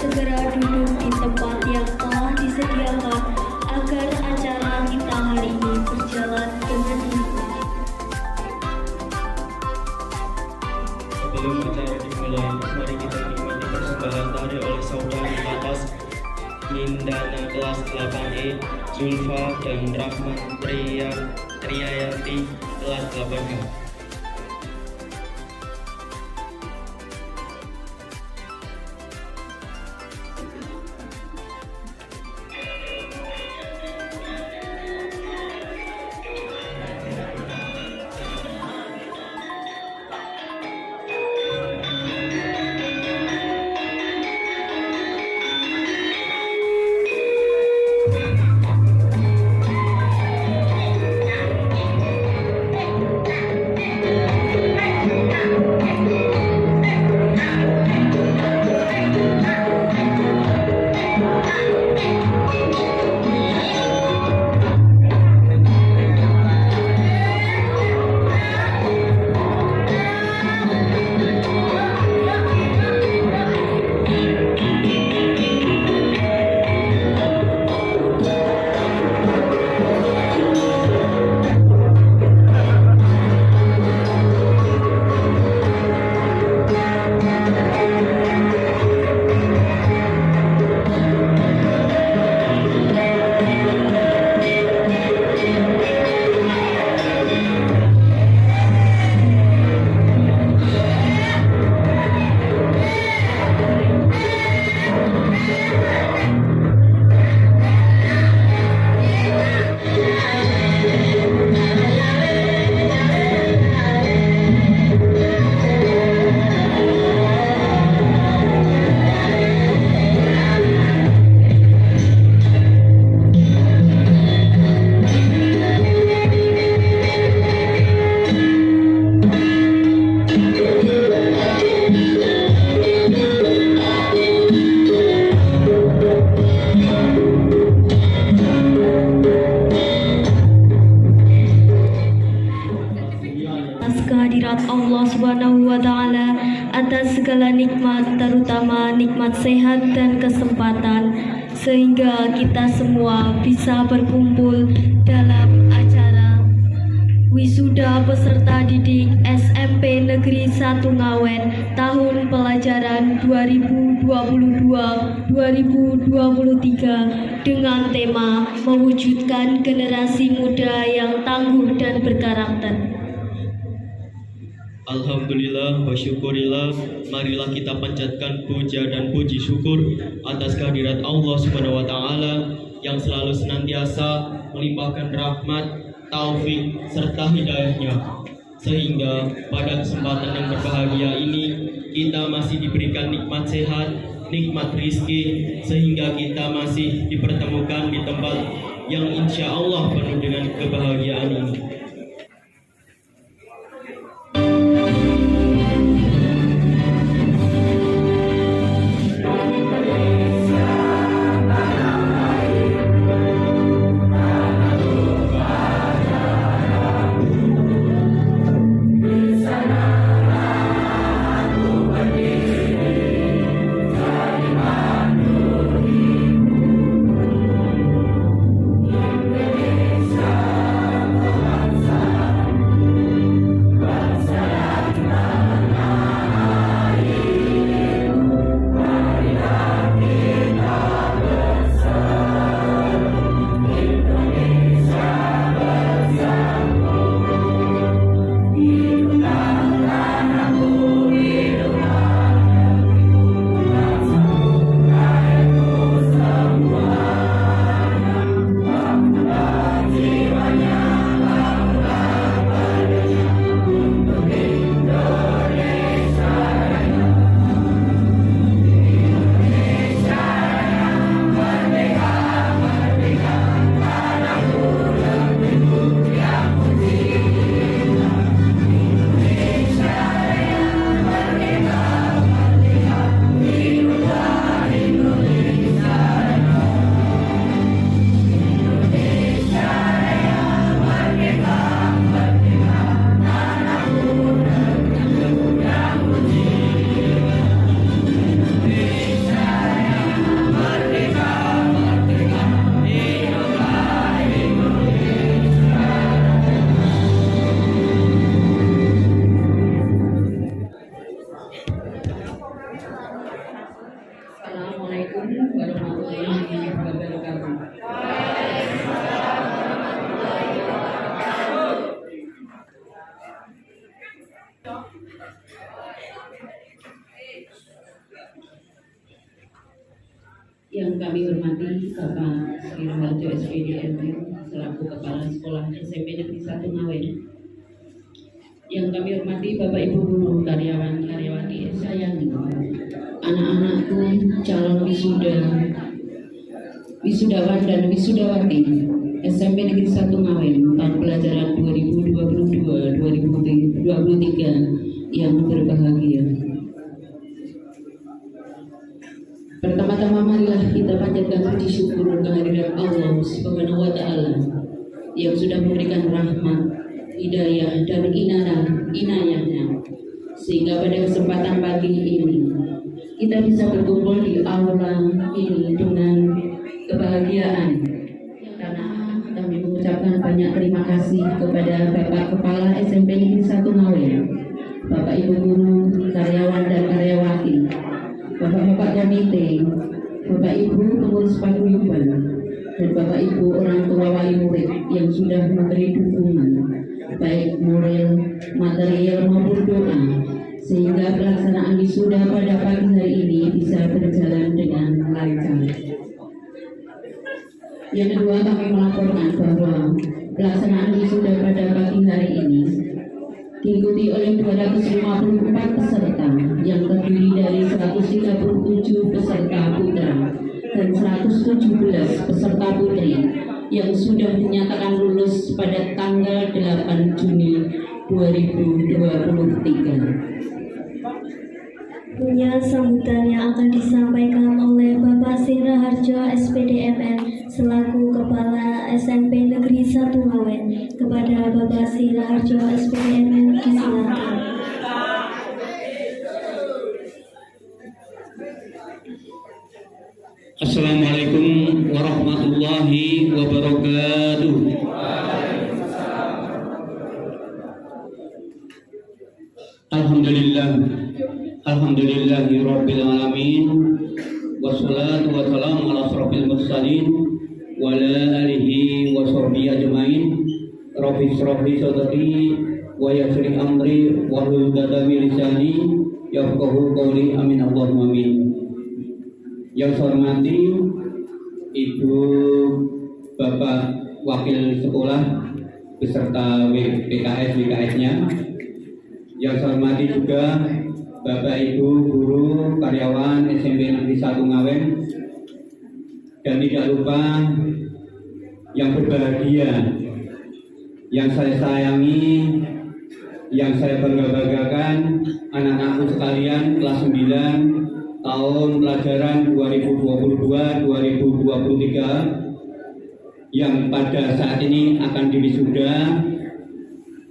segera duduk di tempat yang telah disediakan agar acara kita hari ini berjalan dengan lancar. Sebelum acara dimulai, mari kita nikmati persembahan tari oleh saudari atas Mindana kelas 8E, Zulfa dan Rahman Triayanti kelas 8H. Kehadirat Allah Subhanahu wa Ta'ala atas segala nikmat, terutama nikmat sehat dan kesempatan, sehingga kita semua bisa berkumpul dalam acara wisuda peserta didik SMP Negeri 1 Ngawen tahun pelajaran 2022-2023 dengan tema mewujudkan generasi muda yang tangguh dan berkarakter. Alhamdulillah wa syukurillah, marilah kita panjatkan puja dan puji syukur atas kehadirat Allah Subhanahu wa Ta'ala yang selalu senantiasa melimpahkan rahmat, taufik serta hidayahnya, sehingga pada kesempatan yang berbahagia ini kita masih diberikan nikmat sehat, nikmat rizki, sehingga kita masih dipertemukan di tempat yang insya Allah penuh dengan kebahagiaan ini. warahmatullahi wabarakatuh. Yang kami hormati Bapak Sri Raharjo SPD MM selaku Kepala Sekolah SMP Negeri 1 Ngawen. Yang kami hormati Bapak Ibu guru, karyawan karyawati sayangi, anak-anakku calon wisudawan dan wisudawati SMP Negeri 1 Ngawen tahun pelajaran 2022-2023 yang berbahagia. Pertama-tama marilah kita panjatkan puji syukur kehadirat Allah Subhanahu wa Ta'ala yang sudah memberikan rahmat, hidayah dan inayahnya sehingga pada kesempatan pagi ini kita bisa berkumpul di aula ini dengan kebahagiaan. Karena kami mengucapkan banyak terima kasih kepada Bapak Kepala SMP Negeri 1 Ngawen, Bapak Ibu guru, karyawan dan karyawati, Bapak-bapak komite, Bapak Ibu pengurus paguyuban, dan Bapak Ibu orang tua wali murid yang sudah memberi dukungan baik moral, material maupun doa sehingga pelaksanaan wisuda pada pagi hari ini bisa berjalan dengan lancar. Yang kedua, kami melaporkan bahwa pelaksanaan wisuda pada pagi hari ini diikuti oleh 254 peserta yang terdiri dari 137 peserta putra dan 117 peserta putri yang sudah dinyatakan lulus pada tanggal 8 Juni 2023. Punya sambutan yang akan disampaikan oleh Bapak Sri Raharjo SPD MM selaku Kepala SMP Negeri 1 Ngawen. Kepada Bapak Sri Raharjo SPD MM disilakan. Assalamualaikum warahmatullahi wabarakatuh. Alhamdulillahi rabbil alamin, wassalatu wassalamu ala asrofil mursalin wa ala alihi wa sahbihi ajmain. Rabbi shrah li sadri wa yassir li amri wahlul 'uqdatam min lisani yafqahu qawli. Amin Allahumma amin. Yang saya hormati Ibu Bapak Wakil Sekolah beserta WKS-WKS-nya. Yang saya hormati juga Bapak Ibu guru karyawan SMP Negeri 1 Ngawen, dan tidak lupa yang berbahagia, yang saya sayangi, yang saya bangga-banggakan, anak-anakku sekalian kelas 9 tahun pelajaran 2022-2023 yang pada saat ini akan diwisuda.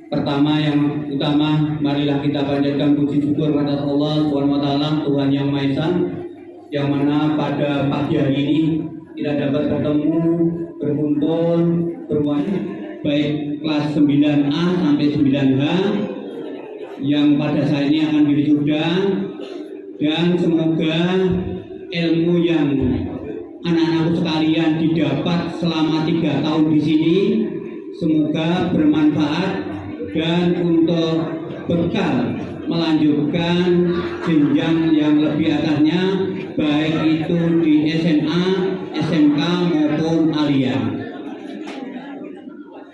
Pertama, yang utama, marilah kita panjatkan puji syukur kepada Allah SWT, Tuhan Yang Maha Esa, yang mana pada pagi hari ini kita dapat bertemu, berkumpul, bermuanya, baik kelas 9A sampai 9H yang pada saat ini akan diwisuda, dan semoga ilmu yang anak-anakku sekalian didapat selama 3 tahun di sini semoga bermanfaat dan untuk bekal melanjutkan jenjang yang lebih atasnya, baik itu di SMA, SMK maupun alia.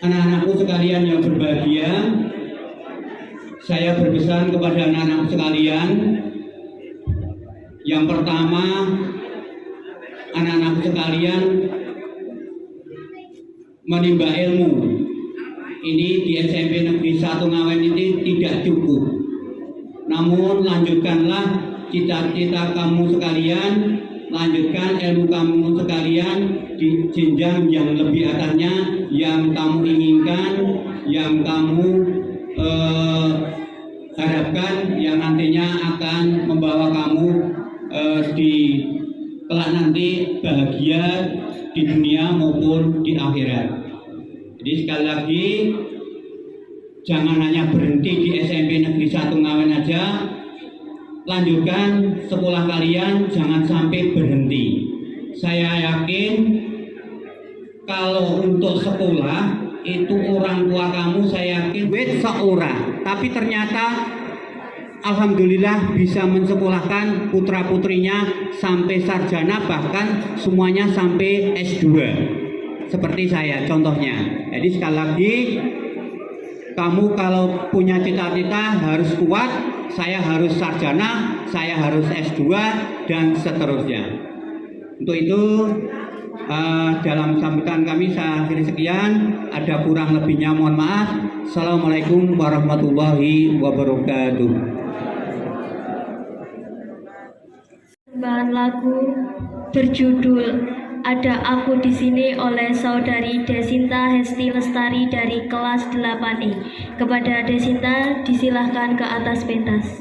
Anak-anakku sekalian yang berbahagia, saya berpesan kepada anak-anakku sekalian. Yang pertama, anak-anakku sekalian menimba ilmu. Ini di SMP Negeri 1 Ngawen ini tidak cukup. Namun lanjutkanlah cita-cita kamu sekalian, lanjutkan ilmu kamu sekalian di jenjang yang lebih atasnya, yang kamu inginkan, yang kamu harapkan, yang nantinya akan membawa kamu di kelak nanti bahagia di dunia maupun di akhirat. Jadi sekali lagi, jangan hanya berhenti di SMP Negeri 1 Ngawen aja, lanjutkan sekolah kalian, jangan sampai berhenti. saya yakin kalau untuk sekolah itu orang tua kamu saya yakin duit seorang, tapi ternyata alhamdulillah bisa mensekolahkan putra-putrinya sampai sarjana, bahkan semuanya sampai S2 seperti saya contohnya. Jadi sekali lagi, kamu kalau punya cita-cita harus kuat, saya harus sarjana, saya harus S2 dan seterusnya. Untuk itu dalam sambutan kami saya akhiri sekian, ada kurang lebihnya mohon maaf. Assalamualaikum warahmatullahi wabarakatuh. Persembahan lagu berjudul Ada Aku di Sini oleh Saudari Desinta Hesti Lestari dari kelas 8E. Kepada Desinta disilahkan ke atas pentas.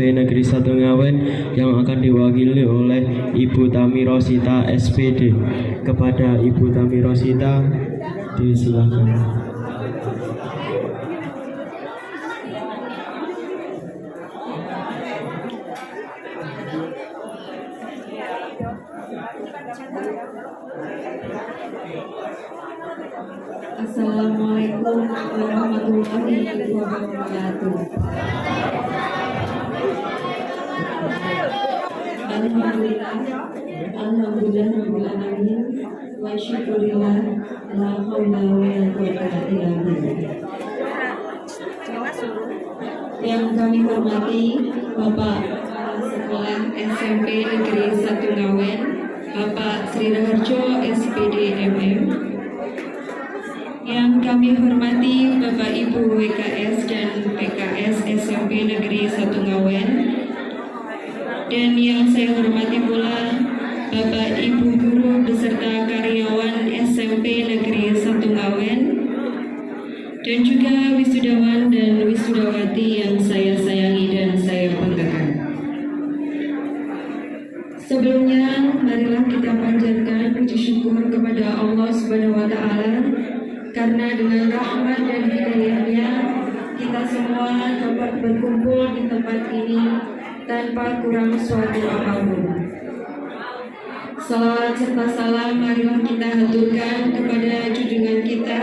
Negeri 1 Ngawen yang akan diwakili oleh Ibu Tami Rosita SPD. Kepada Ibu Tami Rosita disilakan. Assalamualaikum warahmatullahi wabarakatuh. Alhamdulillah rabbil alamin wa syukurillah la haula wa la quwwata illa billah. Yang kami hormati Bapak Sekolah SMP Negeri 1 Ngawen, Bapak Sri Raharjo SPD MM. Yang kami hormati Bapak Ibu WKS dan PKS SMP Negeri 1 Ngawen. Dan yang saya hormati pula Bapak Ibu Guru beserta karyawan SMP Negeri 1 Ngawen, dan juga wisudawan dan wisudawati yang saya sayangi dan saya banggakan. Sebelumnya, marilah kita panjatkan puji syukur kepada Allah Subhanahu wa Ta'ala, karena dengan rahmat dan hidayahnya kita semua dapat berkumpul di tempat ini tanpa kurang suatu apapun. Salawat serta salam marilah kita haturkan kepada junjungan kita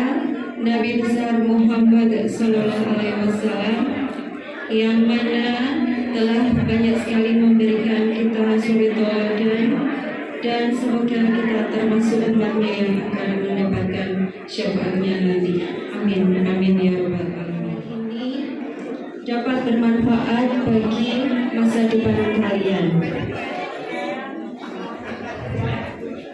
Nabi besar Muhammad Sallallahu Alaihi Wasallam yang mana telah banyak sekali memberikan kita suri teladan, dan semoga kita termasuk umatnya yang akan mendapatkan syafaatnya nanti. Amin, amin ya rabbal alamin. Ini dapat bermanfaat bagi masa depan kalian.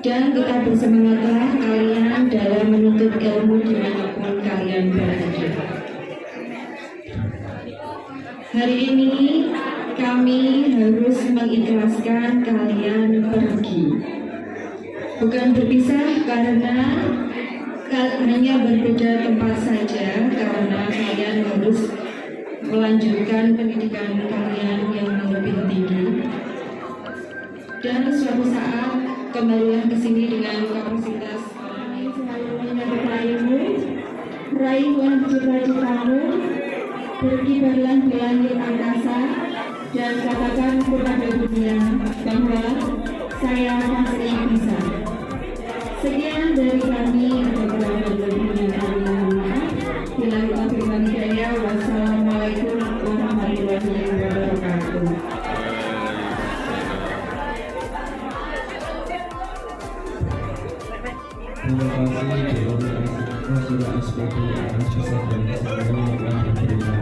Dan tetap bersemangatlah kalian dalam menuntut ilmu dimanapun kalian berada. Hari ini kami harus mengikhlaskan kalian pergi. Bukan berpisah karena hanya berbeda tempat saja, karena kalian harus melanjutkan pendidikan kalian yang lebih tinggi. Dan suatu saat kembalilah ke sini dengan kapasitas Selalu menyertai ilmu, meraih cita-citamu, berkibarlah di langit angkasa, dan katakan kepada dunia bahwa saya pasti bisa. Sekian dari kami, kekuatan dunia kami maaf. Bila firman saya, wassalamualaikum warahmatullahi wabarakatuh. Terima kasih kepada SPD atas pesan dan kesabaran yang telah diberikan.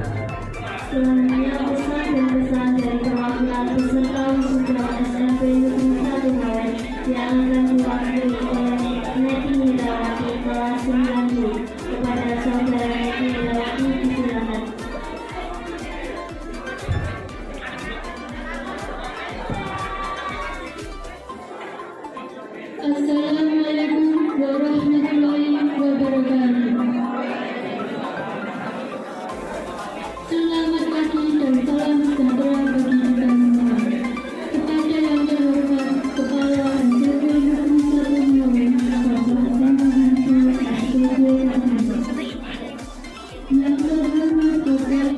Selanjutnya pesan dan kesan dari perwakilan peserta wisuda SMP Negeri 1 Ngawen yang akan diwakili oleh Neti Nidawati kelas 9 kepada saudara Neti Nidawati disilakan. Assalamualaikum warahmatullahi wabarakatuh. Selamat pagi dan salam sejahtera bagi kita semua. Kepada yang terhormat Kepala SMP Negeri 1 Ngawen, Bapak Santoso SPD yang terhormat Bapak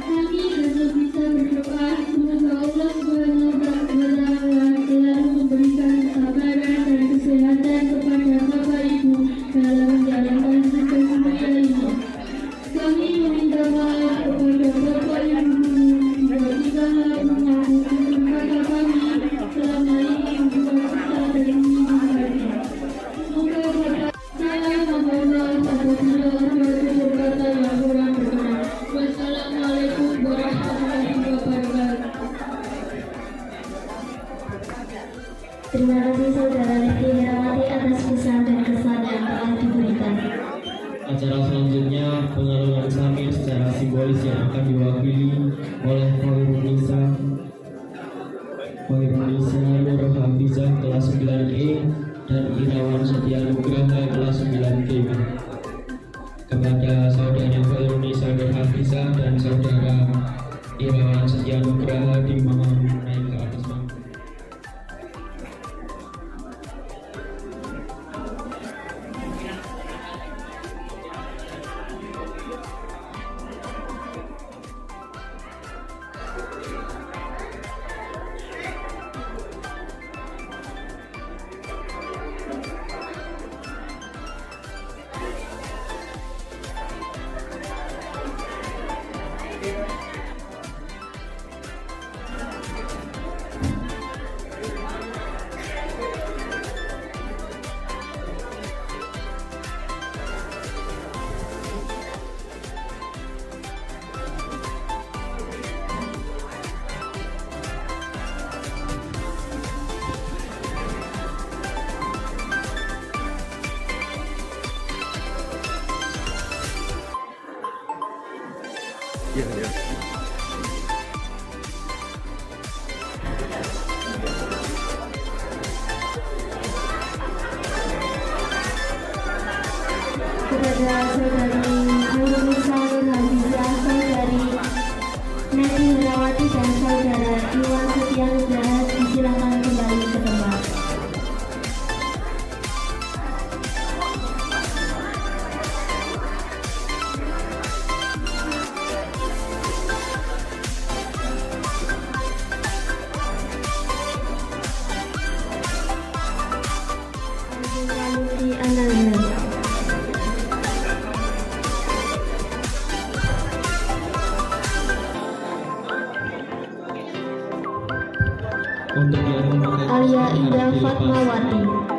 kami harus bisa berdoa semoga Allah Subhanahu wa Ta'ala selalu memberikan kesabaran dan kesehatan kepada Bapak Ibu dalam menjalankan tugas mulia ini. Kami meminta maaf kepada Bapak Ibu jika telah mengaku kata kami selama ini membuat kesal dan menyinggung. Semoga Bapak saya mohon maaf apabila ada tutur kata yang kurang berkenan. Wassalamualaikum warahmatullahi wabarakatuh. Terima kasih saudara Neti Herawati atas pesan dan kesan yang telah diberikan. Acara selanjutnya pengaluran samir secara simbolis yang akan diwakili oleh Khairunisa Nur Hafizah kelas 9E dan Irawan Setia Nugraha kelas 9G. Kepada saudara Khairunisa Nur Hafizah dan saudara Irawan Setia Nugraha dimohon naik ke atas panggung. Kepada saudari Khairunisa Nur Hafizah, saudari Neti Herawati dan saudara Iwan Setia Nugraha disilakan kembali ke tempat. Ananda. Untuk yang Alia Indah Fatmawati.